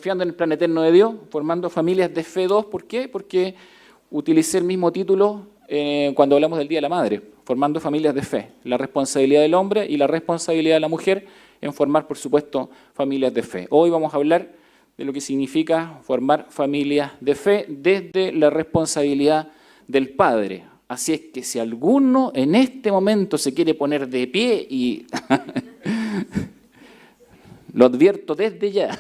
confiando en el plan eterno de Dios, formando familias de fe 2. ¿Por qué? Porque utilicé el mismo título cuando hablamos del Día de la Madre, formando familias de fe. La responsabilidad del hombre y la responsabilidad de la mujer en formar, por supuesto, familias de fe. Hoy vamos a hablar de lo que significa formar familias de fe desde la responsabilidad del padre. Así es que si alguno en este momento se quiere poner de pie y lo advierto desde ya.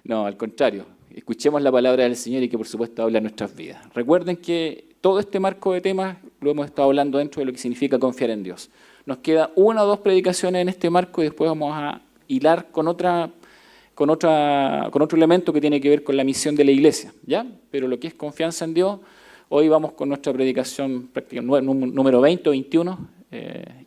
No, al contrario, escuchemos la palabra del Señor y que por supuesto habla en nuestras vidas. Recuerden que todo este marco de temas lo hemos estado hablando dentro de lo que significa confiar en Dios. Nos queda 1 o 2 predicaciones en este marco y después vamos a hilar con otro elemento que tiene que ver con la misión de la iglesia, ¿ya? Pero lo que es confianza en Dios, hoy vamos con nuestra predicación número 20 o 21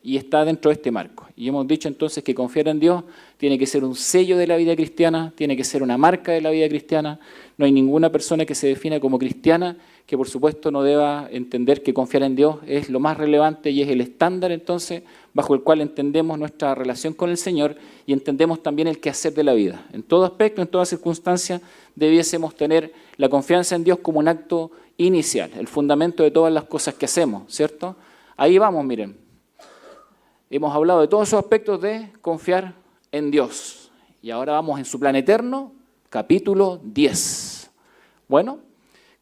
y está dentro de este marco. Y hemos dicho entonces que confiar en Dios tiene que ser un sello de la vida cristiana, tiene que ser una marca de la vida cristiana. No hay ninguna persona que se defina como cristiana que por supuesto no deba entender que confiar en Dios es lo más relevante y es el estándar entonces bajo el cual entendemos nuestra relación con el Señor y entendemos también el quehacer de la vida. En todo aspecto, en toda circunstancia, debiésemos tener la confianza en Dios como un acto inicial, el fundamento de todas las cosas que hacemos, ¿cierto? Ahí vamos, miren. Hemos hablado de todos esos aspectos de confiar en Dios. Y ahora vamos en su plan eterno, capítulo 10. Bueno,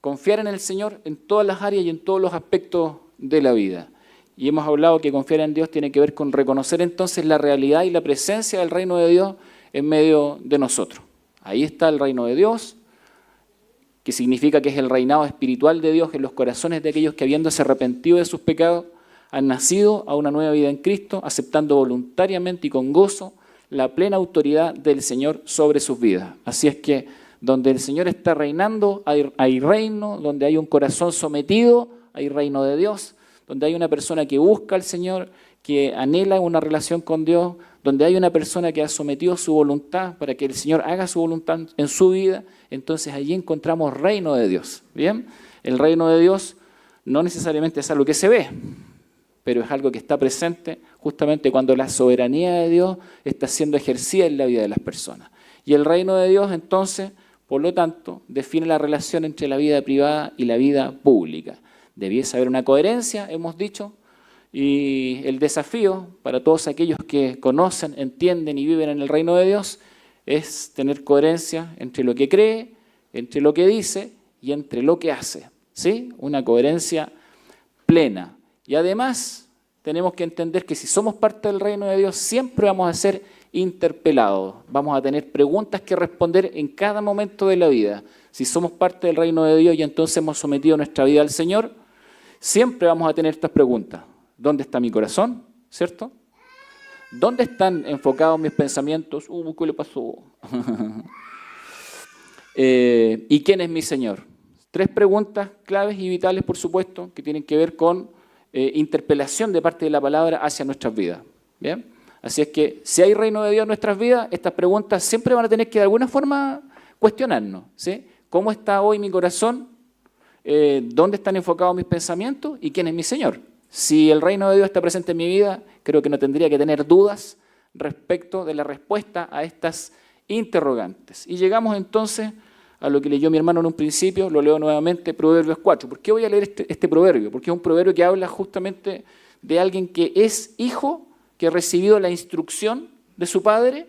confiar en el Señor en todas las áreas y en todos los aspectos de la vida. Y hemos hablado que confiar en Dios tiene que ver con reconocer entonces la realidad y la presencia del reino de Dios en medio de nosotros. Ahí está el reino de Dios, que significa que es el reinado espiritual de Dios en los corazones de aquellos que habiéndose arrepentido de sus pecados, han nacido a una nueva vida en Cristo, aceptando voluntariamente y con gozo la plena autoridad del Señor sobre sus vidas. Así es que donde el Señor está reinando, hay reino, donde hay un corazón sometido, hay reino de Dios, donde hay una persona que busca al Señor, que anhela una relación con Dios, donde hay una persona que ha sometido su voluntad para que el Señor haga su voluntad en su vida, entonces allí encontramos reino de Dios. ¿Bien? El reino de Dios no necesariamente es algo que se ve, pero es algo que está presente justamente cuando la soberanía de Dios está siendo ejercida en la vida de las personas. Y el reino de Dios, entonces, por lo tanto, define la relación entre la vida privada y la vida pública. Debiese haber una coherencia, hemos dicho, y el desafío para todos aquellos que conocen, entienden y viven en el reino de Dios es tener coherencia entre lo que cree, entre lo que dice y entre lo que hace. ¿Sí? Una coherencia plena. Y además tenemos que entender que si somos parte del reino de Dios siempre vamos a ser interpelados, vamos a tener preguntas que responder en cada momento de la vida. Si somos parte del reino de Dios y entonces hemos sometido nuestra vida al Señor, siempre vamos a tener estas preguntas. ¿Dónde está mi corazón? ¿Cierto? ¿Dónde están enfocados mis pensamientos? ¿Qué le pasó? ¿Y quién es mi Señor? 3 preguntas claves y vitales, por supuesto, que tienen que ver con interpelación de parte de la palabra hacia nuestras vidas. ¿Bien? Así es que si hay reino de Dios en nuestras vidas, estas preguntas siempre van a tener que de alguna forma cuestionarnos. ¿Sí? ¿Cómo está hoy mi corazón? ¿Dónde están enfocados mis pensamientos? ¿Y quién es mi Señor? Si el reino de Dios está presente en mi vida, creo que no tendría que tener dudas respecto de la respuesta a estas interrogantes. Y llegamos entonces a lo que leyó mi hermano en un principio, lo leo nuevamente, Proverbios 4. ¿Por qué voy a leer este proverbio? Porque es un proverbio que habla justamente de alguien que es hijo, que ha recibido la instrucción de su padre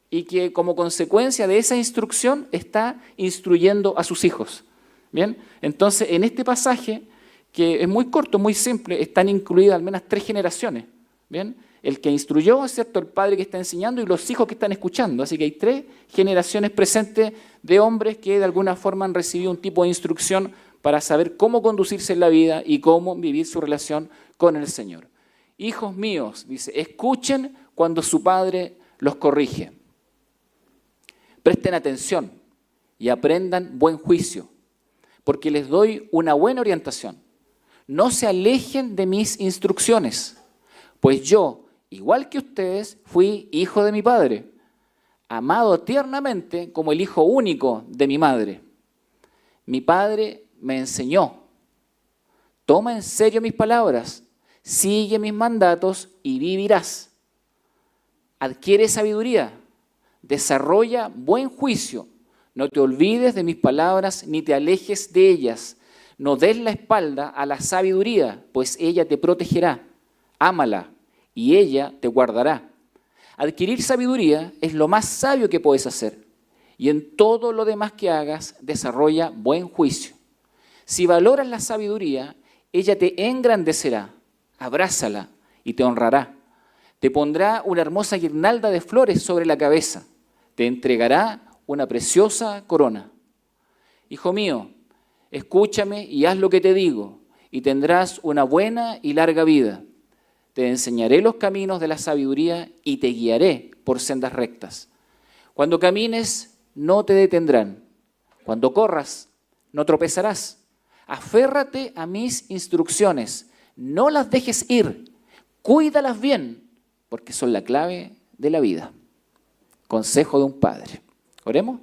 y que como consecuencia de esa instrucción está instruyendo a sus hijos. ¿Bien? Entonces, en este pasaje, que es muy corto, muy simple, están incluidas al menos 3 generaciones. ¿Bien? El que instruyó, ¿cierto?, el padre que está enseñando y los hijos que están escuchando. Así que hay 3 generaciones presentes de hombres que de alguna forma han recibido un tipo de instrucción para saber cómo conducirse en la vida y cómo vivir su relación con el Señor. Hijos míos, dice, escuchen cuando su padre los corrige. Presten atención y aprendan buen juicio, porque les doy una buena orientación. No se alejen de mis instrucciones, pues yo, igual que ustedes, fui hijo de mi padre, amado tiernamente como el hijo único de mi madre. Mi padre me enseñó, toma en serio mis palabras, sigue mis mandatos y vivirás. Adquiere sabiduría, desarrolla buen juicio, No te olvides de mis palabras ni te alejes de ellas. No des la espalda a la sabiduría, pues ella te protegerá. Ámala y ella te guardará. Adquirir sabiduría es lo más sabio que puedes hacer. Y en todo lo demás que hagas, desarrolla buen juicio. Si valoras la sabiduría, ella te engrandecerá. Abrázala y te honrará. Te pondrá una hermosa guirnalda de flores sobre la cabeza. Te entregará una preciosa corona. Hijo mío, escúchame y haz lo que te digo, y tendrás una buena y larga vida. Te enseñaré los caminos de la sabiduría y te guiaré por sendas rectas. Cuando camines, no te detendrán. Cuando corras, no tropezarás. Aférrate a mis instrucciones. No las dejes ir. Cuídalas bien, porque son la clave de la vida. Consejo de un padre. Oremos.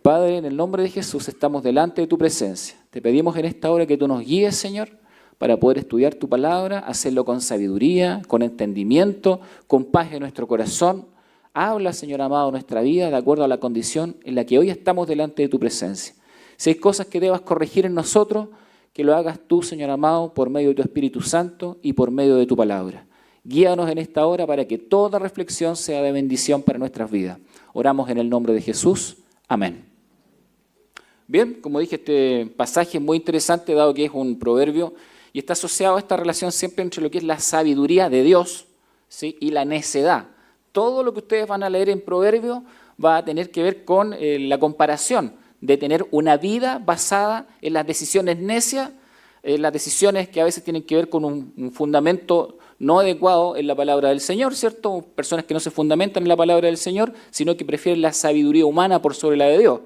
Padre, en el nombre de Jesús estamos delante de tu presencia. Te pedimos en esta hora que tú nos guíes, Señor, para poder estudiar tu palabra, hacerlo con sabiduría, con entendimiento, con paz en nuestro corazón. Habla, Señor amado, nuestra vida de acuerdo a la condición en la que hoy estamos delante de tu presencia. Si hay cosas que debas corregir en nosotros, que lo hagas tú, Señor amado, por medio de tu Espíritu Santo y por medio de tu palabra. Guíanos en esta hora para que toda reflexión sea de bendición para nuestras vidas. Oramos en el nombre de Jesús. Amén. Bien, como dije, este pasaje es muy interesante, dado que es un proverbio y está asociado a esta relación siempre entre lo que es la sabiduría de Dios, ¿sí?, y la necedad. Todo lo que ustedes van a leer en proverbio va a tener que ver con la comparación de tener una vida basada en las decisiones necias, las decisiones que a veces tienen que ver con un fundamento no adecuado en la palabra del Señor, ¿cierto? Personas que no se fundamentan en la palabra del Señor, sino que prefieren la sabiduría humana por sobre la de Dios.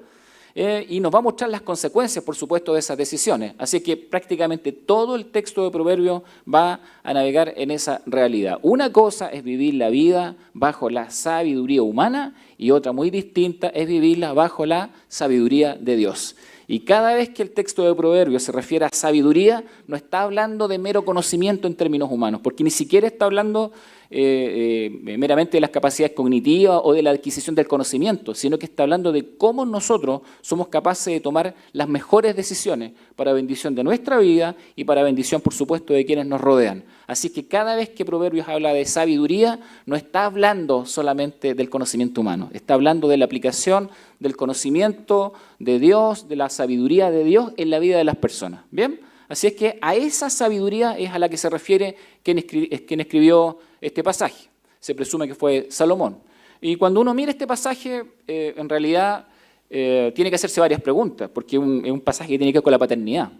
Y nos va a mostrar las consecuencias, por supuesto, de esas decisiones. Así que prácticamente todo el texto de Proverbios va a navegar en esa realidad. Una cosa es vivir la vida bajo la sabiduría humana y otra muy distinta es vivirla bajo la sabiduría de Dios. Y cada vez que el texto de Proverbios se refiere a sabiduría, no está hablando de mero conocimiento en términos humanos, porque ni siquiera está hablando meramente de las capacidades cognitivas o de la adquisición del conocimiento, sino que está hablando de cómo nosotros somos capaces de tomar las mejores decisiones para bendición de nuestra vida y para bendición, por supuesto, de quienes nos rodean. Así que cada vez que Proverbios habla de sabiduría, no está hablando solamente del conocimiento humano, está hablando de la aplicación del conocimiento de Dios, de la sabiduría de Dios en la vida de las personas. ¿Bien? Así es que a esa sabiduría es a la que se refiere quien escribió este pasaje. Se presume que fue Salomón. Y cuando uno mira este pasaje, en realidad tiene que hacerse varias preguntas, porque es un pasaje que tiene que ver con la paternidad.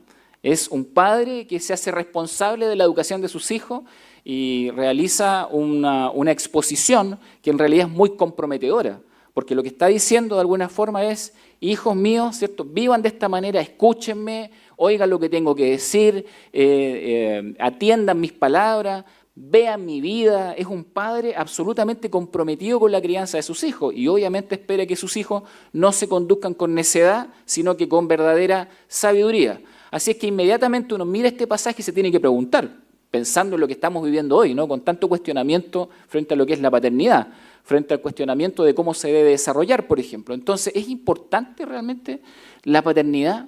Es un padre que se hace responsable de la educación de sus hijos y realiza una exposición que en realidad es muy comprometedora, porque lo que está diciendo de alguna forma es: hijos míos, ¿cierto?, vivan de esta manera, escúchenme, oigan lo que tengo que decir, atiendan mis palabras, vean mi vida. Es un padre absolutamente comprometido con la crianza de sus hijos y obviamente espera que sus hijos no se conduzcan con necedad, sino que con verdadera sabiduría. Así es que inmediatamente uno mira este pasaje y se tiene que preguntar, pensando en lo que estamos viviendo hoy, ¿no?, con tanto cuestionamiento frente a lo que es la paternidad, frente al cuestionamiento de cómo se debe desarrollar, por ejemplo. Entonces, ¿es importante realmente la paternidad?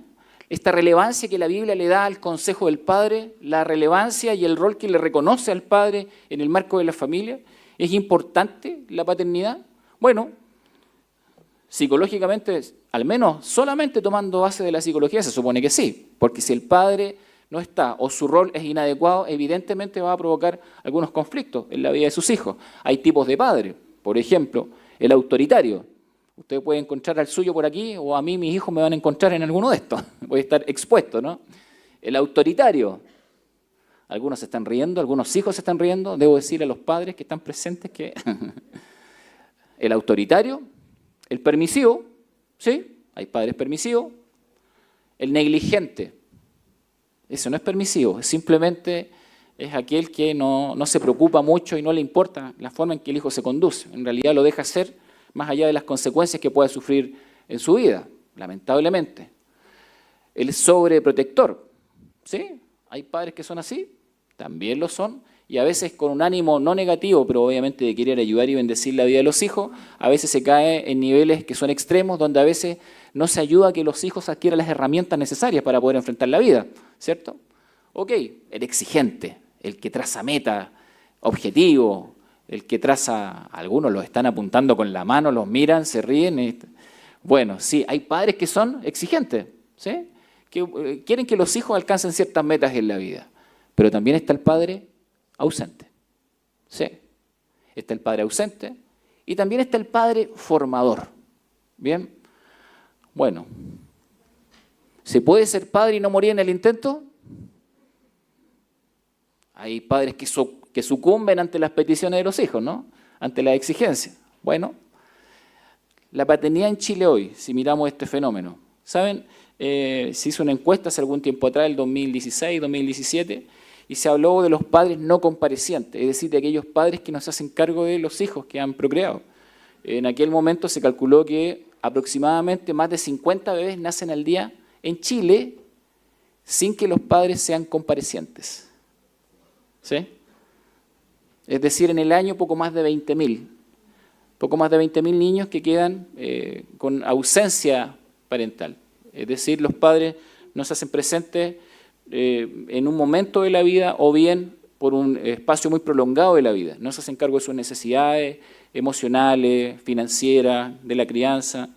Esta relevancia que la Biblia le da al consejo del padre, la relevancia y el rol que le reconoce al padre en el marco de la familia. ¿Es importante la paternidad? Bueno, psicológicamente, al menos solamente tomando base de la psicología, se supone que sí, porque si el padre no está o su rol es inadecuado, evidentemente va a provocar algunos conflictos en la vida de sus hijos. Hay tipos de padre, por ejemplo, el autoritario. Usted puede encontrar al suyo por aquí o a mí mis hijos me van a encontrar en alguno de estos. Voy a estar expuesto, ¿no? El autoritario. Algunos se están riendo, algunos hijos se están riendo. Debo decir a los padres que están presentes que el autoritario, el permisivo, ¿sí? Hay padres permisivos. El negligente. Eso no es permisivo, simplemente es aquel que no se preocupa mucho y no le importa la forma en que el hijo se conduce. En realidad lo deja hacer más allá de las consecuencias que pueda sufrir en su vida, lamentablemente. El sobreprotector, ¿sí? Hay padres que son así, también lo son, y a veces con un ánimo no negativo, pero obviamente de querer ayudar y bendecir la vida de los hijos, a veces se cae en niveles que son extremos, donde a veces no se ayuda a que los hijos adquieran las herramientas necesarias para poder enfrentar la vida, ¿cierto? Ok, el exigente, el que traza meta, objetivo, el que traza, algunos los están apuntando con la mano, los miran, se ríen. Bueno, sí, hay padres que son exigentes, ¿sí? Que quieren que los hijos alcancen ciertas metas en la vida, pero también está el padre ausente, ¿sí? Está el padre ausente y también está el padre formador, ¿bien? Bueno, ¿se puede ser padre y no morir en el intento? Hay padres que sucumben ante las peticiones de los hijos, ¿no? Ante la exigencia. Bueno, la paternidad en Chile hoy, si miramos este fenómeno, ¿saben? Se hizo una encuesta hace algún tiempo atrás, el 2016, 2017, y se habló de los padres no comparecientes, es decir, de aquellos padres que no se hacen cargo de los hijos que han procreado. En aquel momento se calculó que aproximadamente más de 50 bebés nacen al día en Chile sin que los padres sean comparecientes, ¿sí? Es decir, en el año poco más de 20.000 niños que quedan con ausencia parental. Es decir, los padres no se hacen presentes en un momento de la vida o bien por un espacio muy prolongado de la vida. No se hacen cargo de sus necesidades emocionales, financieras, de la crianza.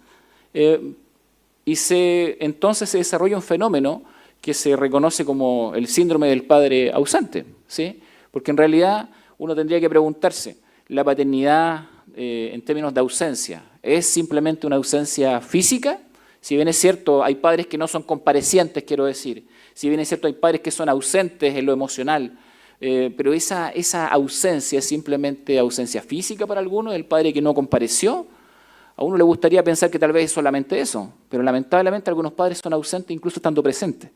Entonces se desarrolla un fenómeno que se reconoce como el síndrome del padre ausente, ¿sí? Porque en realidad uno tendría que preguntarse, ¿la paternidad en términos de ausencia es simplemente una ausencia física? Si bien es cierto, hay padres que no son comparecientes, quiero decir. Si bien es cierto, hay padres que son ausentes en lo emocional. Pero esa ausencia es simplemente ausencia física para algunos, el padre que no compareció. A uno le gustaría pensar que tal vez es solamente eso, pero lamentablemente algunos padres son ausentes incluso estando presentes.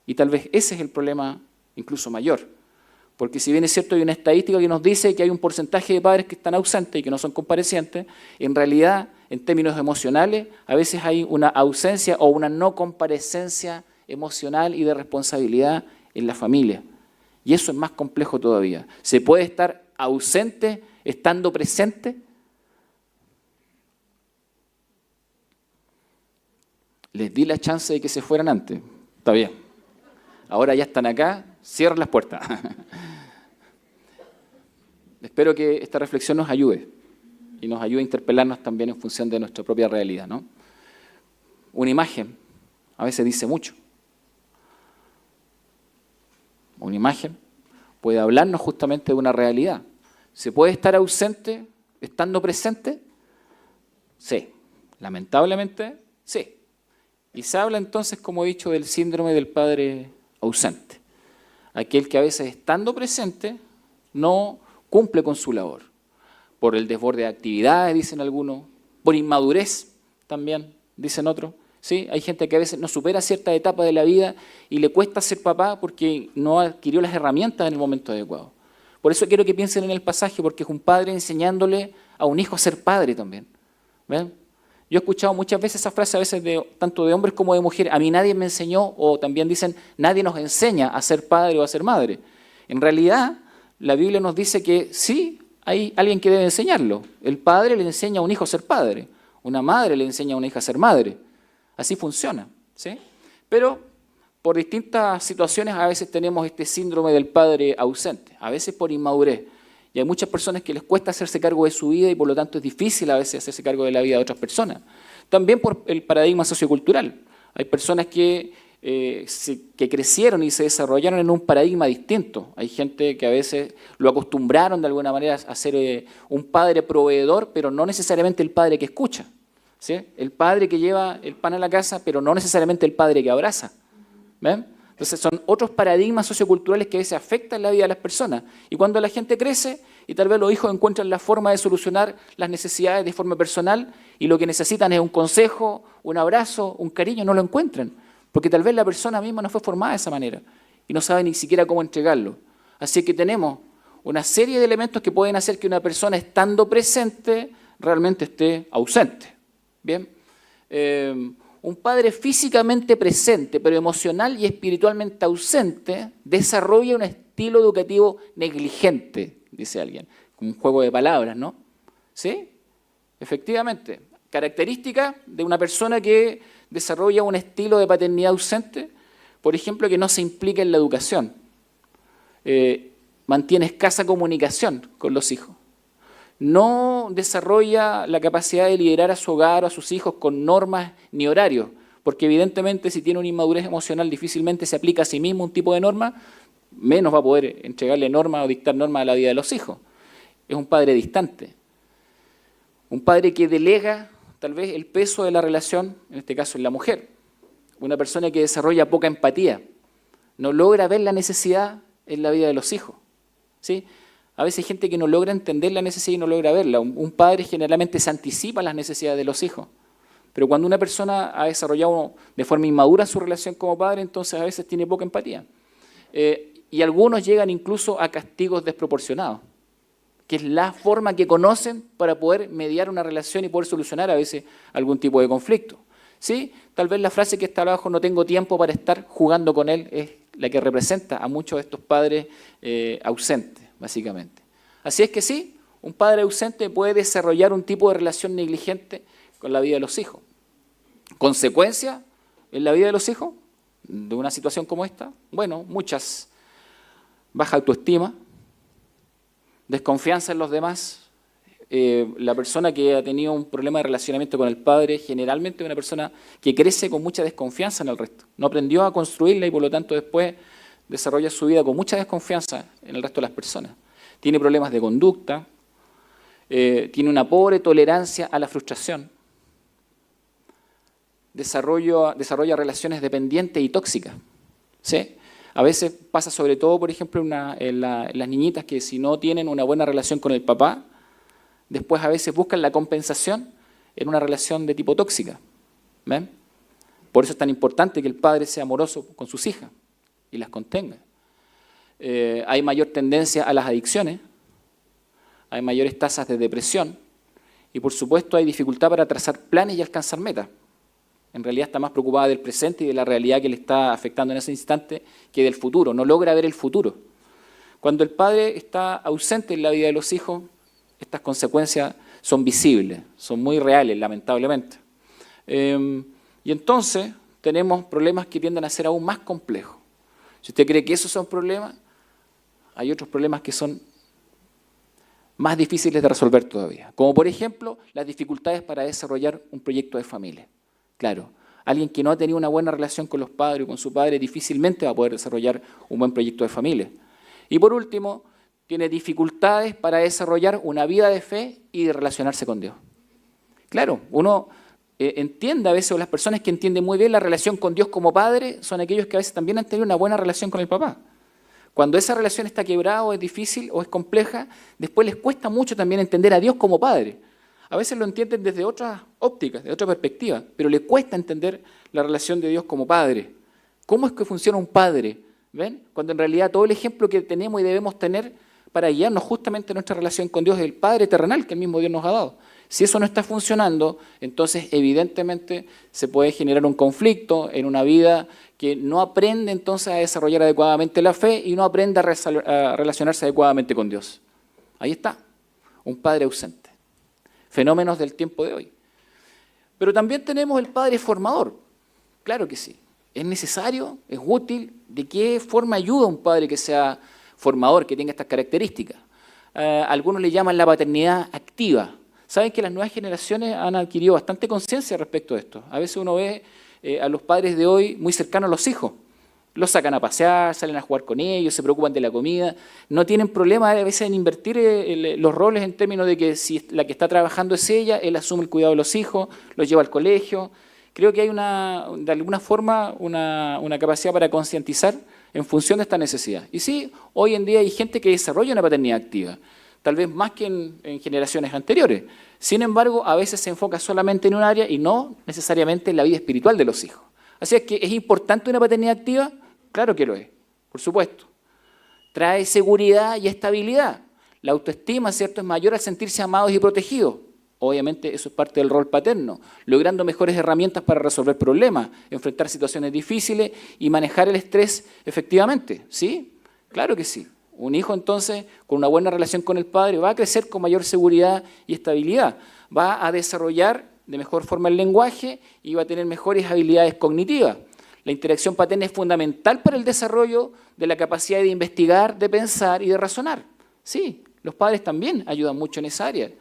Y tal vez ese es el problema incluso mayor. Porque si bien es cierto, hay una estadística que nos dice que hay un porcentaje de padres que están ausentes y que no son comparecientes, en realidad, en términos emocionales, a veces hay una ausencia o una no comparecencia emocional y de responsabilidad en la familia. Y eso es más complejo todavía. ¿Se puede estar ausente estando presente? Les di la chance de que se fueran antes. Está bien. Ahora ya están acá, cierran las puertas. Espero que esta reflexión nos ayude y nos ayude a interpelarnos también en función de nuestra propia realidad, ¿no? Una imagen a veces dice mucho. Una imagen puede hablarnos justamente de una realidad. ¿Se puede estar ausente estando presente? Sí. Lamentablemente, sí. Y se habla entonces, como he dicho, del síndrome del padre ausente. Aquel que a veces estando presente no cumple con su labor. Por el desborde de actividades, dicen algunos, por inmadurez también, dicen otros. ¿Sí? Hay gente que a veces no supera cierta etapa de la vida y le cuesta ser papá porque no adquirió las herramientas en el momento adecuado. Por eso quiero que piensen en el pasaje, porque es un padre enseñándole a un hijo a ser padre también. ¿Ven? Yo he escuchado muchas veces esa frase, a veces tanto de hombres como de mujeres, a mí nadie me enseñó, o también dicen, nadie nos enseña a ser padre o a ser madre. En realidad, la Biblia nos dice que sí, hay alguien que debe enseñarlo. El padre le enseña a un hijo a ser padre, una madre le enseña a una hija a ser madre. Así funciona, ¿sí? Pero por distintas situaciones a veces tenemos este síndrome del padre ausente, a veces por inmadurez. Y hay muchas personas que les cuesta hacerse cargo de su vida y por lo tanto es difícil a veces hacerse cargo de la vida de otras personas. También por el paradigma sociocultural. Hay personas que crecieron y se desarrollaron en un paradigma distinto. Hay gente que a veces lo acostumbraron de alguna manera a ser un padre proveedor, pero no necesariamente el padre que escucha. ¿Sí? El padre que lleva el pan a la casa, pero no necesariamente el padre que abraza. ¿Ven? Entonces son otros paradigmas socioculturales que a veces afectan la vida de las personas. Y cuando la gente crece y tal vez los hijos encuentran la forma de solucionar las necesidades de forma personal y lo que necesitan es un consejo, un abrazo, un cariño, no lo encuentran. Porque tal vez la persona misma no fue formada de esa manera y no sabe ni siquiera cómo entregarlo. Así que tenemos una serie de elementos que pueden hacer que una persona estando presente realmente esté ausente. Bien, un padre físicamente presente, pero emocional y espiritualmente ausente, desarrolla estilo educativo negligente, dice alguien, un juego de palabras, ¿no? ¿Sí? Efectivamente, característica de una persona que desarrolla un estilo de paternidad ausente, por ejemplo, que no se implica en la educación, mantiene escasa comunicación con los hijos, no desarrolla la capacidad de liderar a su hogar o a sus hijos con normas ni horarios, porque evidentemente si tiene una inmadurez emocional difícilmente se aplica a sí mismo un tipo de norma, menos va a poder entregarle normas o dictar normas a la vida de los hijos. Es un padre distante, un padre que delega tal vez el peso de la relación, en este caso en la mujer, una persona que desarrolla poca empatía, no logra ver la necesidad en la vida de los hijos, ¿sí? A veces hay gente que no logra entender la necesidad y no logra verla. Un padre generalmente se anticipa a las necesidades de los hijos. Pero cuando una persona ha desarrollado de forma inmadura su relación como padre, entonces a veces tiene poca empatía. Y algunos llegan incluso a castigos desproporcionados, que es la forma que conocen para poder mediar una relación y poder solucionar a veces algún tipo de conflicto. ¿Sí? Tal vez la frase que está abajo, no tengo tiempo para estar jugando con él, es la que representa a muchos de estos padres ausentes, básicamente. Así es que sí, un padre ausente puede desarrollar un tipo de relación negligente con la vida de los hijos. ¿Consecuencia en la vida de los hijos de una situación como esta? Bueno, muchas. Baja autoestima, desconfianza en los demás. La persona que ha tenido un problema de relacionamiento con el padre generalmente es una persona que crece con mucha desconfianza en el resto. No aprendió a construirla y por lo tanto después desarrolla su vida con mucha desconfianza en el resto de las personas. Tiene problemas de conducta, tiene una pobre tolerancia a la frustración, desarrolla relaciones dependientes y tóxicas, ¿sí? A veces pasa sobre todo, por ejemplo, en las niñitas que si no tienen una buena relación con el papá, después a veces buscan la compensación en una relación de tipo tóxica. ¿Ven? Por eso es tan importante que el padre sea amoroso con sus hijas y las contenga. Hay mayor tendencia a las adicciones, hay mayores tasas de depresión y por supuesto hay dificultad para trazar planes y alcanzar metas. En realidad está más preocupada del presente y de la realidad que le está afectando en ese instante que del futuro, no logra ver el futuro. Cuando el padre está ausente en la vida de los hijos, estas consecuencias son visibles, son muy reales, lamentablemente. Y entonces tenemos problemas que tienden a ser aún más complejos. Si usted cree que esos son problemas, hay otros problemas que son más difíciles de resolver todavía. Como por ejemplo, las dificultades para desarrollar un proyecto de familia. Claro, alguien que no ha tenido una buena relación con los padres o con su padre difícilmente va a poder desarrollar un buen proyecto de familia. Y por último, tiene dificultades para desarrollar una vida de fe y de relacionarse con Dios. Claro, uno entiende a veces, o las personas que entienden muy bien la relación con Dios como padre, son aquellos que a veces también han tenido una buena relación con el papá. Cuando esa relación está quebrada o es difícil o es compleja, después les cuesta mucho también entender a Dios como padre. A veces lo entienden desde otras ópticas, de otra perspectiva, pero les cuesta entender la relación de Dios como padre. ¿Cómo es que funciona un padre? ¿Ven? Cuando en realidad todo el ejemplo que tenemos y debemos tener para guiarnos justamente en nuestra relación con Dios es el Padre terrenal que el mismo Dios nos ha dado. Si eso no está funcionando, entonces evidentemente se puede generar un conflicto en una vida que no aprende entonces a desarrollar adecuadamente la fe y no aprende a relacionarse adecuadamente con Dios. Ahí está, un padre ausente. Fenómenos del tiempo de hoy. Pero también tenemos el padre formador. Claro que sí. ¿Es necesario? ¿Es útil? ¿De qué forma ayuda un padre que sea formador, que tenga estas características? Algunos le llaman la paternidad activa. Saben que las nuevas generaciones han adquirido bastante conciencia respecto a esto. A veces uno ve a los padres de hoy muy cercanos a los hijos. Los sacan a pasear, salen a jugar con ellos, se preocupan de la comida. No tienen problema a veces en invertir los roles en términos de que si la que está trabajando es ella, él asume el cuidado de los hijos, los lleva al colegio. Creo que hay de alguna forma una capacidad para concientizar en función de esta necesidad. Y sí, hoy en día hay gente que desarrolla una paternidad activa, tal vez más que en generaciones anteriores. Sin embargo, a veces se enfoca solamente en un área y no necesariamente en la vida espiritual de los hijos. Así es que, ¿es importante una paternidad activa? Claro que lo es, por supuesto. Trae seguridad y estabilidad. La autoestima, ¿cierto?, es mayor al sentirse amados y protegidos. Obviamente eso es parte del rol paterno, logrando mejores herramientas para resolver problemas, enfrentar situaciones difíciles y manejar el estrés efectivamente, ¿sí? Claro que sí. Un hijo entonces con una buena relación con el padre va a crecer con mayor seguridad y estabilidad. Va a desarrollar de mejor forma el lenguaje y va a tener mejores habilidades cognitivas. La interacción paterna es fundamental para el desarrollo de la capacidad de investigar, de pensar y de razonar. Sí, los padres también ayudan mucho en esa área.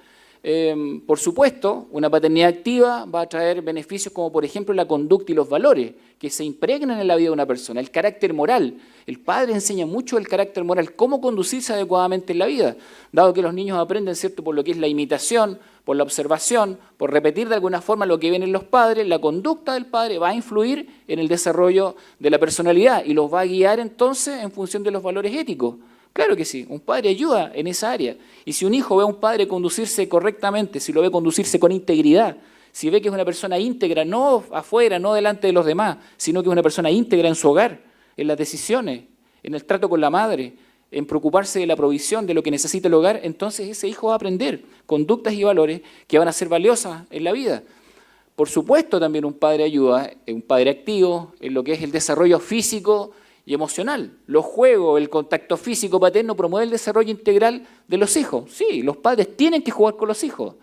Por supuesto, una paternidad activa va a traer beneficios como por ejemplo la conducta y los valores que se impregnan en la vida de una persona, el carácter moral. El padre enseña mucho el carácter moral, cómo conducirse adecuadamente en la vida, dado que los niños aprenden, ¿cierto?, por lo que es la imitación, por la observación, por repetir de alguna forma lo que ven en los padres. La conducta del padre va a influir en el desarrollo de la personalidad y los va a guiar entonces en función de los valores éticos. Claro que sí, un padre ayuda en esa área. Y si un hijo ve a un padre conducirse correctamente, si lo ve conducirse con integridad, si ve que es una persona íntegra, no afuera, no delante de los demás, sino que es una persona íntegra en su hogar, en las decisiones, en el trato con la madre, en preocuparse de la provisión, de lo que necesita el hogar, entonces ese hijo va a aprender conductas y valores que van a ser valiosas en la vida. Por supuesto, también un padre ayuda, un padre activo, en lo que es el desarrollo físico y emocional. Los juegos, el contacto físico paterno promueve el desarrollo integral de los hijos. Sí, los padres tienen que jugar con los hijos,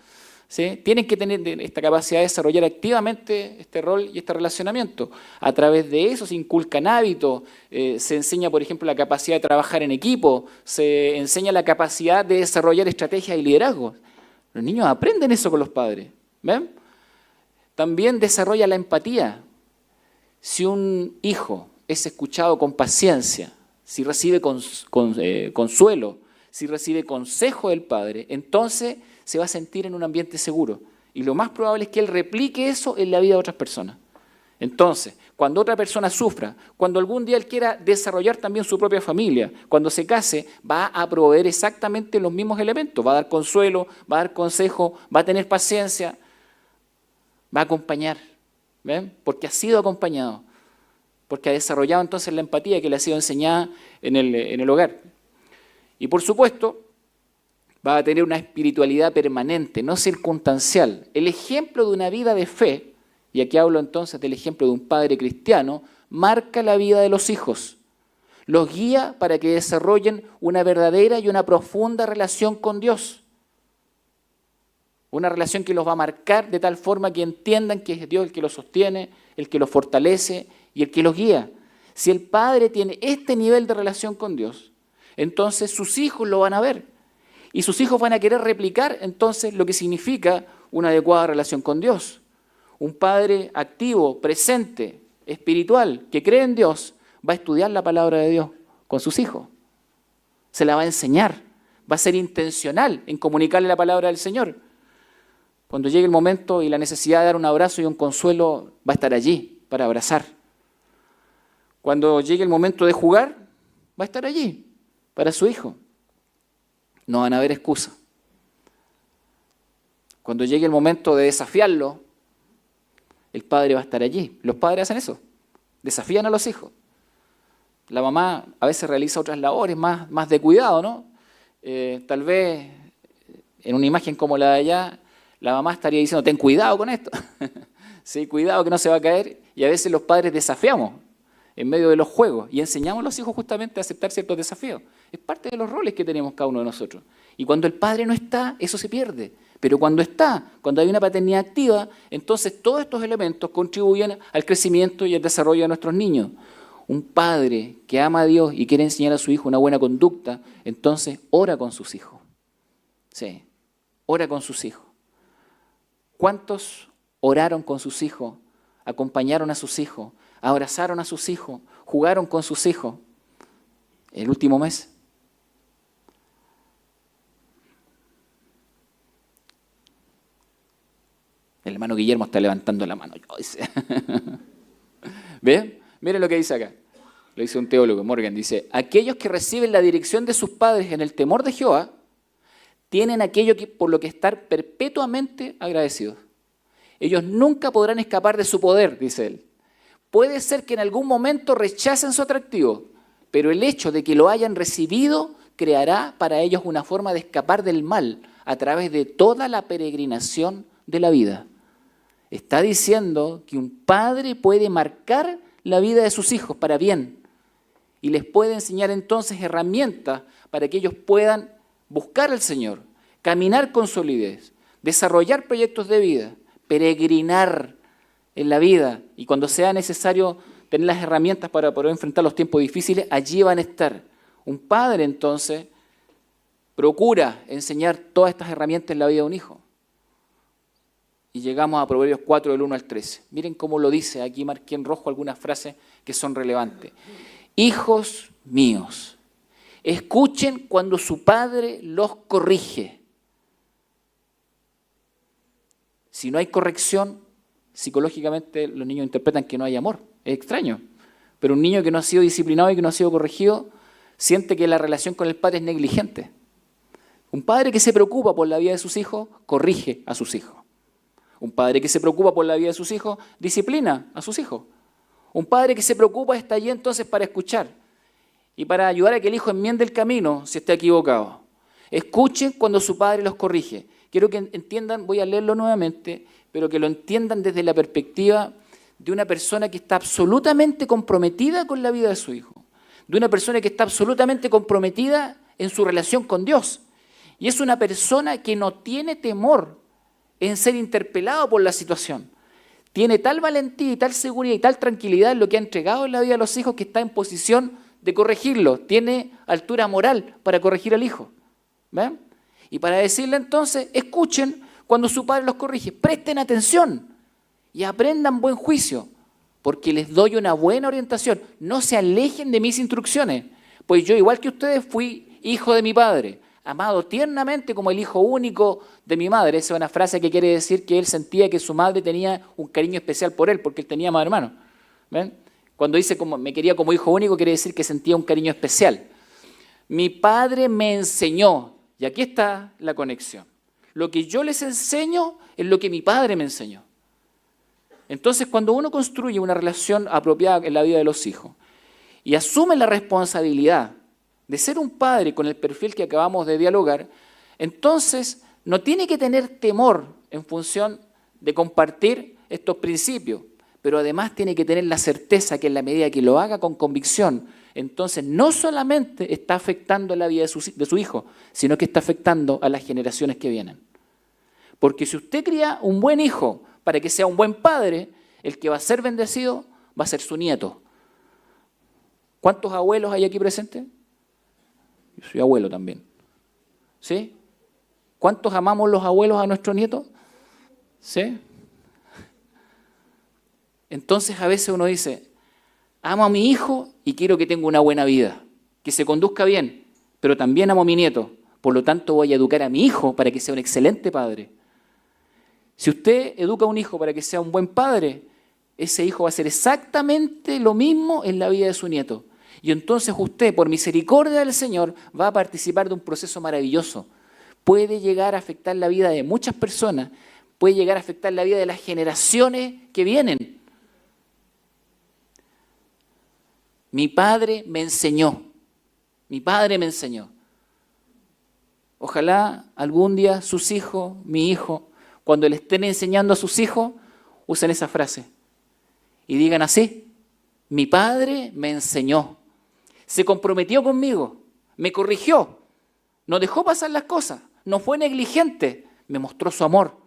¿sí? Tienen que tener esta capacidad de desarrollar activamente este rol y este relacionamiento. A través de eso se inculcan hábitos, se enseña, por ejemplo, la capacidad de trabajar en equipo, se enseña la capacidad de desarrollar estrategias y liderazgo. Los niños aprenden eso con los padres, ¿ven? También desarrolla la empatía. Si un hijo es escuchado con paciencia, si recibe consuelo, si recibe consejo del padre, entonces se va a sentir en un ambiente seguro. Y lo más probable es que él replique eso en la vida de otras personas. Entonces, cuando otra persona sufra, cuando algún día él quiera desarrollar también su propia familia, cuando se case, va a proveer exactamente los mismos elementos. Va a dar consuelo, va a dar consejo, va a tener paciencia, va a acompañar, ¿ven? Porque ha sido acompañado. Porque ha desarrollado entonces la empatía que le ha sido enseñada en el hogar. Y por supuesto, va a tener una espiritualidad permanente, no circunstancial. El ejemplo de una vida de fe, y aquí hablo entonces del ejemplo de un padre cristiano, marca la vida de los hijos. Los guía para que desarrollen una verdadera y una profunda relación con Dios. Una relación que los va a marcar de tal forma que entiendan que es Dios el que los sostiene, el que los fortalece y el que los guía. Si el padre tiene este nivel de relación con Dios, entonces sus hijos lo van a ver. Y sus hijos van a querer replicar entonces lo que significa una adecuada relación con Dios. Un padre activo, presente, espiritual, que cree en Dios, va a estudiar la palabra de Dios con sus hijos. Se la va a enseñar, va a ser intencional en comunicarle la palabra del Señor. Cuando llegue el momento y la necesidad de dar un abrazo y un consuelo, va a estar allí para abrazar. Cuando llegue el momento de jugar, va a estar allí para su hijo. No van a haber excusas. Cuando llegue el momento de desafiarlo, el padre va a estar allí. Los padres hacen eso, desafían a los hijos. La mamá a veces realiza otras labores más de cuidado, ¿no? Tal vez en una imagen como la de allá, la mamá estaría diciendo, ten cuidado con esto. Sí, cuidado que no se va a caer. Y a veces los padres desafiamos en medio de los juegos y enseñamos a los hijos justamente a aceptar ciertos desafíos. Es parte de los roles que tenemos cada uno de nosotros. Y cuando el padre no está, eso se pierde. Pero cuando está, cuando hay una paternidad activa, entonces todos estos elementos contribuyen al crecimiento y al desarrollo de nuestros niños. Un padre que ama a Dios y quiere enseñar a su hijo una buena conducta, entonces ora con sus hijos. Sí, ora con sus hijos. ¿Cuántos oraron con sus hijos, acompañaron a sus hijos, abrazaron a sus hijos, jugaron con sus hijos el último mes? El hermano Guillermo está levantando la mano. ¿Ve? Miren lo que dice acá. Lo dice un teólogo, Morgan. Dice, aquellos que reciben la dirección de sus padres en el temor de Jehová, tienen aquello por lo que estar perpetuamente agradecidos. Ellos nunca podrán escapar de su poder, dice él. Puede ser que en algún momento rechacen su atractivo, pero el hecho de que lo hayan recibido creará para ellos una forma de escapar del mal a través de toda la peregrinación de la vida. Está diciendo que un padre puede marcar la vida de sus hijos para bien y les puede enseñar entonces herramientas para que ellos puedan buscar al Señor, caminar con solidez, desarrollar proyectos de vida, peregrinar en la vida, y cuando sea necesario tener las herramientas para poder enfrentar los tiempos difíciles, allí van a estar. Un padre entonces procura enseñar todas estas herramientas en la vida de un hijo. Y llegamos a Proverbios 4, del 1 al 13. Miren cómo lo dice, aquí marqué en rojo algunas frases que son relevantes. Hijos míos, escuchen cuando su padre los corrige. Si no hay corrección, psicológicamente los niños interpretan que no hay amor. Es extraño. Pero un niño que no ha sido disciplinado y que no ha sido corregido, siente que la relación con el padre es negligente. Un padre que se preocupa por la vida de sus hijos, corrige a sus hijos. Un padre que se preocupa por la vida de sus hijos, disciplina a sus hijos. Un padre que se preocupa está allí entonces para escuchar y para ayudar a que el hijo enmiende el camino si está equivocado. Escuchen cuando su padre los corrige. Quiero que entiendan, voy a leerlo nuevamente, pero que lo entiendan desde la perspectiva de una persona que está absolutamente comprometida con la vida de su hijo, de una persona que está absolutamente comprometida en su relación con Dios. Y es una persona que no tiene temor en ser interpelado por la situación. Tiene tal valentía y tal seguridad y tal tranquilidad en lo que ha entregado en la vida a los hijos que está en posición de corregirlo. Tiene altura moral para corregir al hijo. ¿Ven? Y para decirle entonces, escuchen cuando su padre los corrige, presten atención y aprendan buen juicio, porque les doy una buena orientación. No se alejen de mis instrucciones, pues yo, igual que ustedes, fui hijo de mi padre, amado tiernamente como el hijo único de mi madre. Esa es una frase que quiere decir que él sentía que su madre tenía un cariño especial por él, porque él tenía más hermanos. ¿Ven? Cuando dice como me quería como hijo único, quiere decir que sentía un cariño especial. Mi padre me enseñó, y aquí está la conexión. Lo que yo les enseño es lo que mi padre me enseñó. Entonces, cuando uno construye una relación apropiada en la vida de los hijos y asume la responsabilidad de ser un padre con el perfil que acabamos de dialogar, entonces no tiene que tener temor en función de compartir estos principios, pero además tiene que tener la certeza que en la medida que lo haga con convicción, entonces no solamente está afectando la vida de su hijo, sino que está afectando a las generaciones que vienen. Porque si usted cría un buen hijo para que sea un buen padre, el que va a ser bendecido va a ser su nieto. ¿Cuántos abuelos hay aquí presentes? Yo soy abuelo también. ¿Sí? ¿Cuántos amamos los abuelos a nuestros nietos? ¿Sí? Entonces a veces uno dice, amo a mi hijo y quiero que tenga una buena vida, que se conduzca bien, pero también amo a mi nieto. Por lo tanto voy a educar a mi hijo para que sea un excelente padre. Si usted educa a un hijo para que sea un buen padre, ese hijo va a hacer exactamente lo mismo en la vida de su nieto. Y entonces usted, por misericordia del Señor, va a participar de un proceso maravilloso. Puede llegar a afectar la vida de muchas personas, puede llegar a afectar la vida de las generaciones que vienen. Mi padre me enseñó. Mi padre me enseñó. Ojalá algún día sus hijos, mi hijo, cuando le estén enseñando a sus hijos, usen esa frase y digan así: mi padre me enseñó, se comprometió conmigo, me corrigió, no dejó pasar las cosas, no fue negligente, me mostró su amor.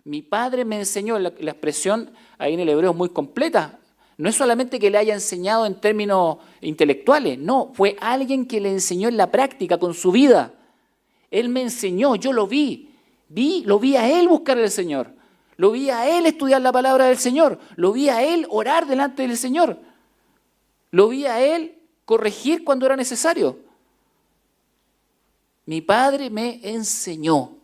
Mi padre me enseñó. La expresión ahí en el hebreo es muy completa. No es solamente que le haya enseñado en términos intelectuales, no, fue alguien que le enseñó en la práctica, con su vida. Él me enseñó, yo lo vi. Lo vi a él buscar al Señor, lo vi a él estudiar la palabra del Señor, lo vi a él orar delante del Señor, lo vi a él corregir cuando era necesario. Mi padre me enseñó.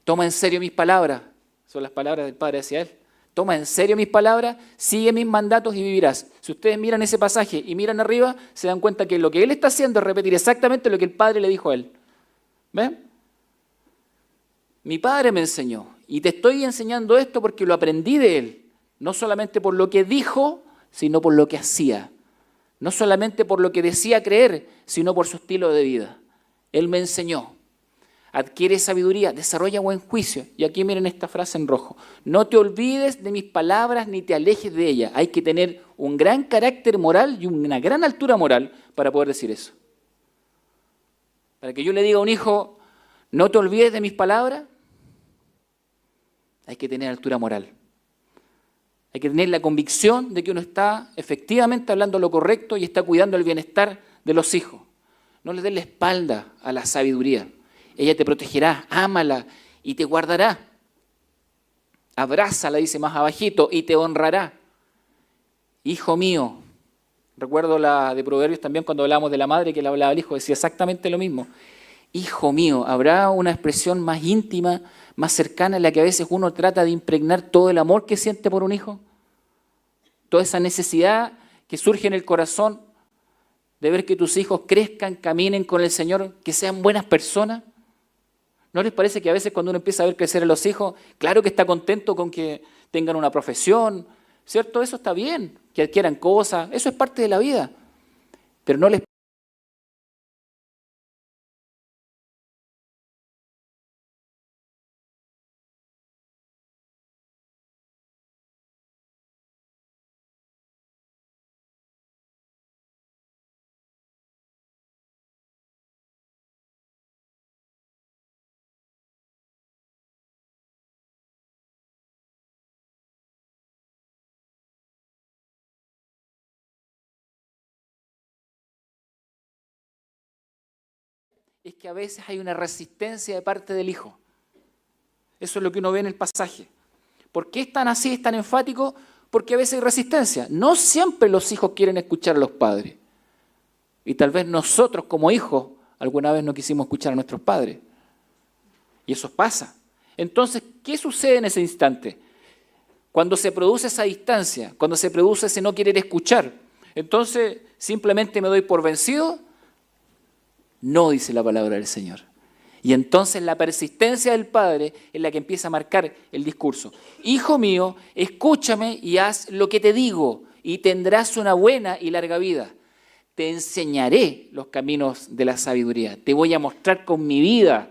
Toma en serio mis palabras, son las palabras del Padre hacia él. Toma en serio mis palabras, sigue mis mandatos y vivirás. Si ustedes miran ese pasaje y miran arriba, se dan cuenta que lo que él está haciendo es repetir exactamente lo que el Padre le dijo a él. ¿Ven? Mi Padre me enseñó, y te estoy enseñando esto porque lo aprendí de él. No solamente por lo que dijo, sino por lo que hacía. No solamente por lo que decía creer, sino por su estilo de vida. Él me enseñó. adquiere sabiduría, desarrolla buen juicio. Y aquí miren esta frase en rojo. No te olvides de mis palabras ni te alejes de ellas. Hay que tener un gran carácter moral y una gran altura moral para poder decir eso. Para que yo le diga a un hijo, no te olvides de mis palabras, hay que tener altura moral. Hay que tener la convicción de que uno está efectivamente hablando lo correcto y está cuidando el bienestar de los hijos. No le des la espalda a la sabiduría. Ella te protegerá, ámala y te guardará. Abrázala, dice más abajito, y te honrará. Hijo mío. Recuerdo la de Proverbios también cuando hablábamos de la madre que le hablaba al hijo, decía exactamente lo mismo. Hijo mío, ¿habrá una expresión más íntima, más cercana en la que a veces uno trata de impregnar todo el amor que siente por un hijo? Toda esa necesidad que surge en el corazón de ver que tus hijos crezcan, caminen con el Señor, que sean buenas personas. ¿No les parece que a veces cuando uno empieza a ver crecer a los hijos, claro que está contento con que tengan una profesión, ¿cierto? Eso está bien, que adquieran cosas, eso es parte de la vida. Pero no les es que a veces hay una resistencia de parte del hijo. Eso es lo que uno ve en el pasaje. ¿Por qué es tan así, es tan enfático? Porque a veces hay resistencia. No siempre los hijos quieren escuchar a los padres. Y tal vez nosotros como hijos alguna vez no quisimos escuchar a nuestros padres. Y eso pasa. Entonces, ¿qué sucede en ese instante? Cuando se produce esa distancia, cuando se produce ese no querer escuchar, entonces simplemente me doy por vencido. No, dice la palabra del Señor. Y entonces la persistencia del padre es la que empieza a marcar el discurso. Hijo mío, escúchame y haz lo que te digo y tendrás una buena y larga vida. Te enseñaré los caminos de la sabiduría. Te voy a mostrar con mi vida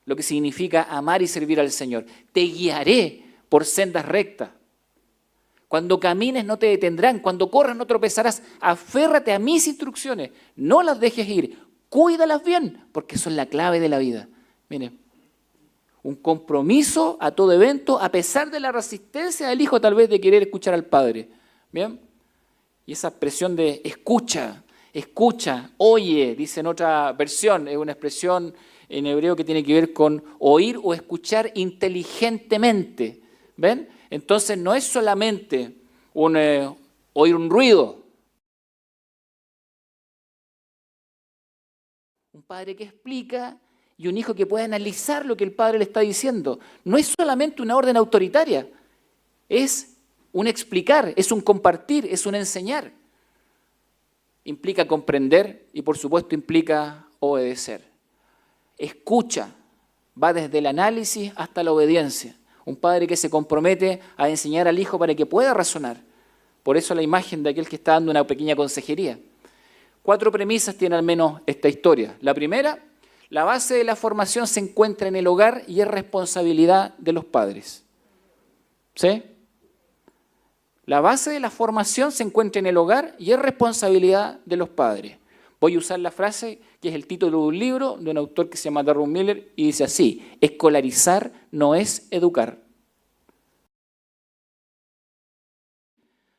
lo que significa amar y servir al Señor. Te guiaré por sendas rectas. Cuando camines no te detendrán, cuando corras no tropezarás. Aférrate a mis instrucciones, no las dejes ir. Cuídalas bien, porque son la clave de la vida. Miren, un compromiso a todo evento, a pesar de la resistencia del hijo tal vez de querer escuchar al padre. ¿Bien? Y esa expresión de escucha, escucha, oye, dice en otra versión, es una expresión en hebreo que tiene que ver con oír o escuchar inteligentemente. ¿Ven? Entonces no es solamente oír un ruido. Un padre que explica y un hijo que puede analizar lo que el padre le está diciendo. No es solamente una orden autoritaria, es un explicar, es un compartir, es un enseñar. Implica comprender y por supuesto implica obedecer. Escucha, va desde el análisis hasta la obediencia. Un padre que se compromete a enseñar al hijo para que pueda razonar. Por eso la imagen de aquel que está dando una pequeña consejería. 4 premisas tiene al menos esta historia. La primera, la base de la formación se encuentra en el hogar y es responsabilidad de los padres. ¿Sí? La base de la formación se encuentra en el hogar y es responsabilidad de los padres. Voy a usar la frase que es el título de un libro de un autor que se llama Darwin Miller y dice así: escolarizar no es educar.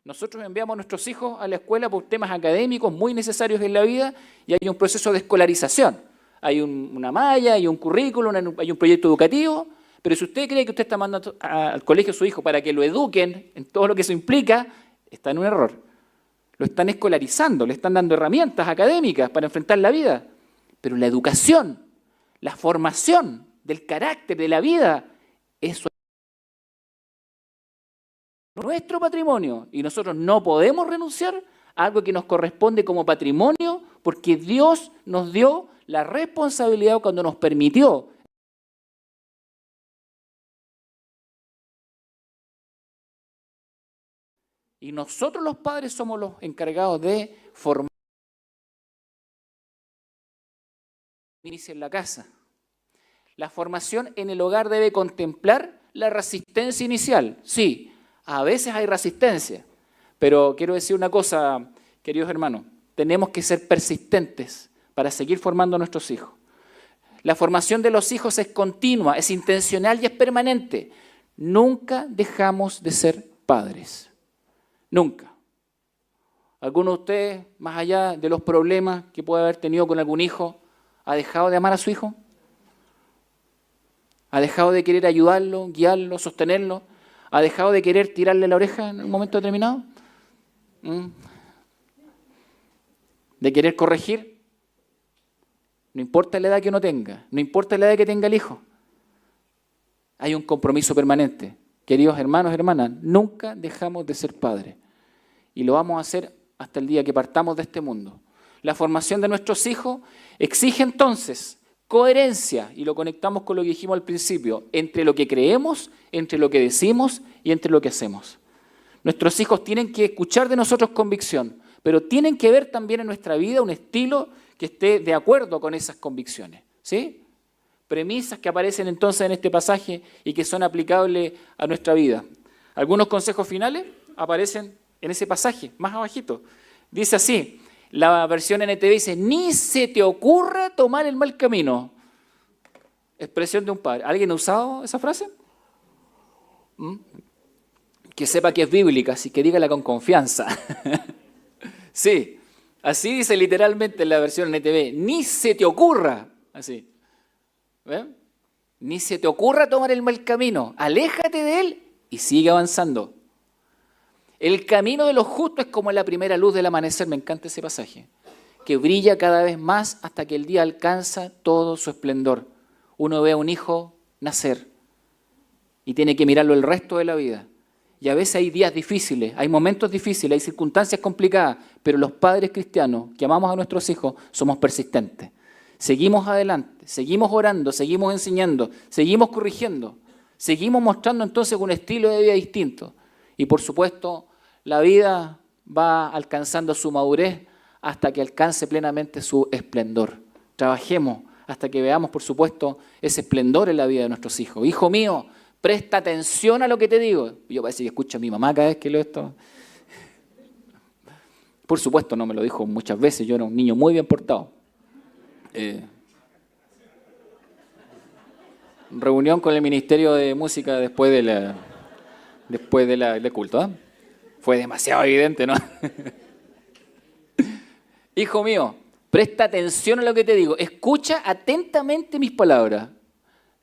Nosotros enviamos a nuestros hijos a la escuela por temas académicos muy necesarios en la vida y hay un proceso de escolarización. Hay una malla, hay un currículum, hay un proyecto educativo, pero si usted cree que usted está mandando al colegio a su hijo para que lo eduquen en todo lo que eso implica, está en un error. Lo están escolarizando, le están dando herramientas académicas para enfrentar la vida. Pero la educación, la formación del carácter de la vida, eso es nuestro patrimonio y nosotros no podemos renunciar a algo que nos corresponde como patrimonio porque Dios nos dio la responsabilidad cuando nos permitió. Y nosotros los padres somos los encargados de formar en la casa. La formación en el hogar debe contemplar la resistencia inicial. Sí, a veces hay resistencia, pero quiero decir una cosa, queridos hermanos, tenemos que ser persistentes para seguir formando a nuestros hijos. La formación de los hijos es continua, es intencional y es permanente. Nunca dejamos de ser padres. Nunca. ¿Alguno de ustedes, más allá de los problemas que puede haber tenido con algún hijo, ha dejado de amar a su hijo? ¿Ha dejado de querer ayudarlo, guiarlo, sostenerlo? ¿Ha dejado de querer tirarle la oreja en un momento determinado? ¿De querer corregir? No importa la edad que uno tenga, no importa la edad que tenga el hijo. Hay un compromiso permanente. Queridos hermanos, hermanas, nunca dejamos de ser padres. Y lo vamos a hacer hasta el día que partamos de este mundo. La formación de nuestros hijos exige entonces coherencia, y lo conectamos con lo que dijimos al principio, entre lo que creemos, entre lo que decimos y entre lo que hacemos. Nuestros hijos tienen que escuchar de nosotros convicción, pero tienen que ver también en nuestra vida un estilo que esté de acuerdo con esas convicciones, ¿sí? Premisas que aparecen entonces en este pasaje y que son aplicables a nuestra vida. Algunos consejos finales aparecen en ese pasaje, más abajito. Dice así, la versión NTV dice, ni se te ocurra tomar el mal camino. Expresión de un padre. ¿Alguien ha usado esa frase? Que sepa que es bíblica, así que dígala con confianza. Sí, así dice literalmente en la versión NTV, ni se te ocurra, así. ¿Ven? Ni se te ocurra tomar el mal camino, aléjate de él y sigue avanzando. El camino de los justos es como la primera luz del amanecer, me encanta ese pasaje, que brilla cada vez más hasta que el día alcanza todo su esplendor. Uno ve a un hijo nacer y tiene que mirarlo el resto de la vida. Y a veces hay días difíciles, hay momentos difíciles, hay circunstancias complicadas, pero los padres cristianos que amamos a nuestros hijos somos persistentes. Seguimos adelante, seguimos orando, seguimos enseñando, seguimos corrigiendo, seguimos mostrando entonces un estilo de vida distinto. Y por supuesto, la vida va alcanzando su madurez hasta que alcance plenamente su esplendor. Trabajemos hasta que veamos, por supuesto, ese esplendor en la vida de nuestros hijos. Hijo mío, presta atención a lo que te digo. Yo parece que escucho a mi mamá cada vez que leo esto. Por supuesto, no me lo dijo muchas veces, yo era un niño muy bien portado. Reunión con el Ministerio de Música después del culto, ¿eh? Fue demasiado evidente, ¿no? Hijo mío, presta atención a lo que te digo. Escucha atentamente mis palabras.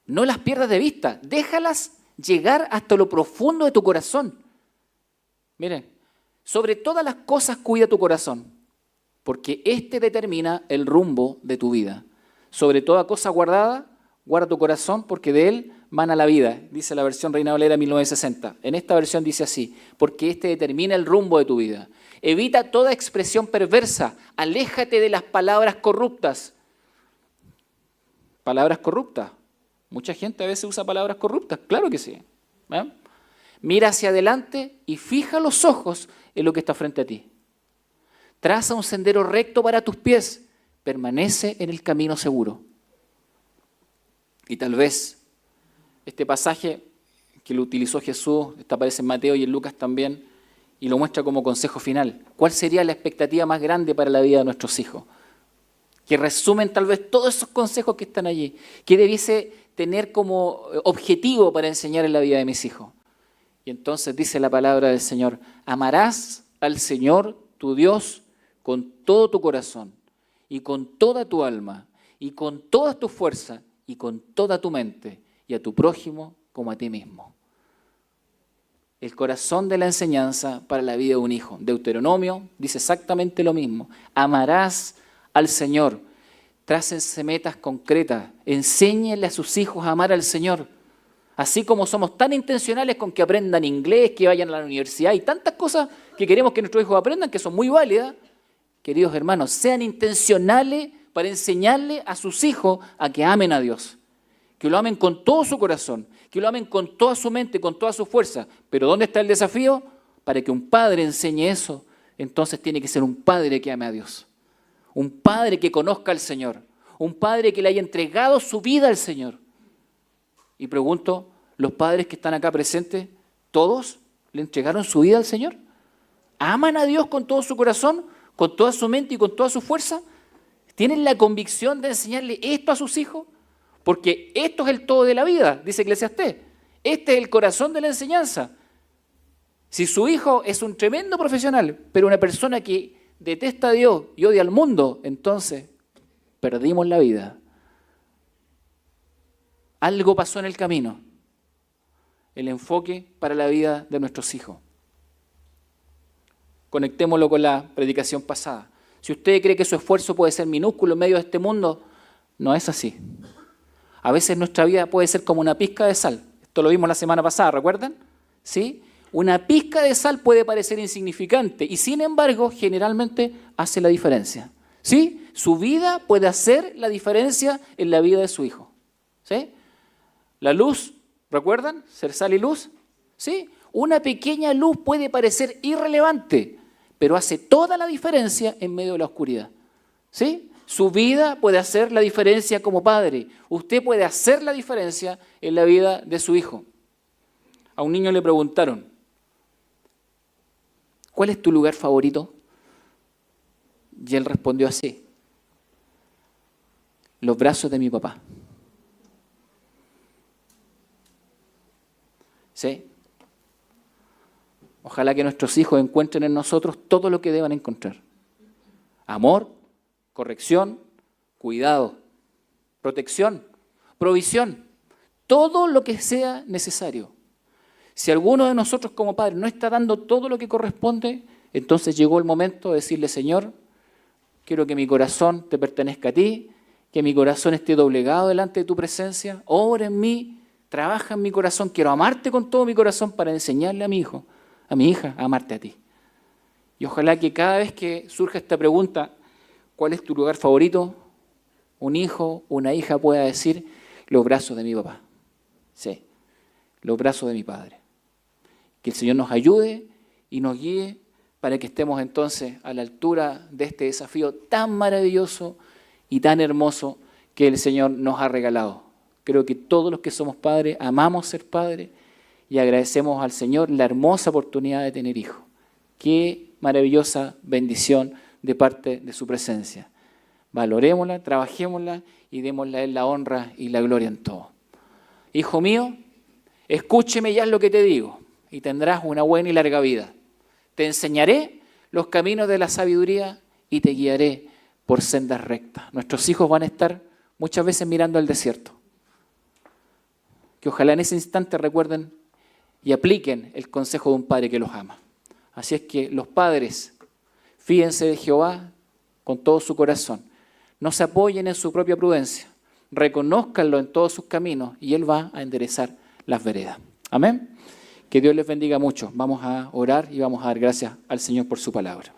No las pierdas de vista. Déjalas llegar hasta lo profundo de tu corazón. Miren, sobre todas las cosas cuida tu corazón, porque este determina el rumbo de tu vida. Sobre toda cosa guardada, guarda tu corazón, porque de él mana la vida, dice la versión Reina Valera 1960. En esta versión dice así, porque este determina el rumbo de tu vida. Evita toda expresión perversa, aléjate de las palabras corruptas. Palabras corruptas. Mucha gente a veces usa palabras corruptas, claro que sí. ¿Eh? Mira hacia adelante y fija los ojos en lo que está frente a ti. Traza un sendero recto para tus pies, permanece en el camino seguro. Y tal vez este pasaje que lo utilizó Jesús, aparece en Mateo y en Lucas también, y lo muestra como consejo final. ¿Cuál sería la expectativa más grande para la vida de nuestros hijos? Que resumen tal vez todos esos consejos que están allí. ¿Qué debiese tener como objetivo para enseñar en la vida de mis hijos? Y entonces dice la palabra del Señor, amarás al Señor tu Dios con todo tu corazón, y con toda tu alma, y con toda tu fuerza, y con toda tu mente, y a tu prójimo como a ti mismo. El corazón de la enseñanza para la vida de un hijo. Deuteronomio dice exactamente lo mismo. Amarás al Señor. Trácense metas concretas. Enséñenle a sus hijos a amar al Señor. Así como somos tan intencionales con que aprendan inglés, que vayan a la universidad y tantas cosas que queremos que nuestros hijos aprendan, que son muy válidas. Queridos hermanos, sean intencionales para enseñarle a sus hijos a que amen a Dios. Que lo amen con todo su corazón, que lo amen con toda su mente, con toda su fuerza. Pero ¿dónde está el desafío? Para que un padre enseñe eso, entonces tiene que ser un padre que ame a Dios. Un padre que conozca al Señor. Un padre que le haya entregado su vida al Señor. Y pregunto, ¿los padres que están acá presentes, todos le entregaron su vida al Señor? ¿Aman a Dios con todo su corazón, con toda su mente y con toda su fuerza? ¿Tienen la convicción de enseñarle esto a sus hijos? Porque esto es el todo de la vida, dice Eclesiastés. Este es el corazón de la enseñanza. Si su hijo es un tremendo profesional, pero una persona que detesta a Dios y odia al mundo, entonces perdimos la vida. Algo pasó en el camino. El enfoque para la vida de nuestros hijos. Conectémoslo con la predicación pasada. Si usted cree que su esfuerzo puede ser minúsculo en medio de este mundo, no es así. A veces nuestra vida puede ser como una pizca de sal. Esto lo vimos la semana pasada, ¿recuerdan? ¿Sí? Una pizca de sal puede parecer insignificante y sin embargo generalmente hace la diferencia. ¿Sí? Su vida puede hacer la diferencia en la vida de su hijo. ¿Sí? La luz, ¿recuerdan? Ser sal y luz. ¿Sí? Una pequeña luz puede parecer irrelevante, pero hace toda la diferencia en medio de la oscuridad. ¿Sí? Su vida puede hacer la diferencia como padre. Usted puede hacer la diferencia en la vida de su hijo. A un niño le preguntaron, ¿cuál es tu lugar favorito? Y él respondió así, los brazos de mi papá. ¿Sí? Ojalá que nuestros hijos encuentren en nosotros todo lo que deban encontrar. Amor, corrección, cuidado, protección, provisión, todo lo que sea necesario. Si alguno de nosotros como padres no está dando todo lo que corresponde, entonces llegó el momento de decirle, Señor, quiero que mi corazón te pertenezca a ti, que mi corazón esté doblegado delante de tu presencia, obra en mí, trabaja en mi corazón, quiero amarte con todo mi corazón para enseñarle a mi hijo, a mi hija, a amarte a ti. Y ojalá que cada vez que surja esta pregunta, ¿cuál es tu lugar favorito? Un hijo, una hija pueda decir, los brazos de mi papá. Sí, los brazos de mi padre. Que el Señor nos ayude y nos guíe para que estemos entonces a la altura de este desafío tan maravilloso y tan hermoso que el Señor nos ha regalado. Creo que todos los que somos padres amamos ser padres y agradecemos al Señor la hermosa oportunidad de tener hijos. Qué maravillosa bendición de parte de su presencia. Valorémosla, trabajémosla y démosle a Él la honra y la gloria en todo. Hijo mío, escúcheme ya lo que te digo y tendrás una buena y larga vida. Te enseñaré los caminos de la sabiduría y te guiaré por sendas rectas. Nuestros hijos van a estar muchas veces mirando al desierto. Que ojalá en ese instante recuerden y apliquen el consejo de un padre que los ama. Así es que los padres, fíjense de Jehová con todo su corazón. No se apoyen en su propia prudencia. Reconózcanlo en todos sus caminos y Él va a enderezar las veredas. Amén. Que Dios les bendiga mucho. Vamos a orar y vamos a dar gracias al Señor por su palabra.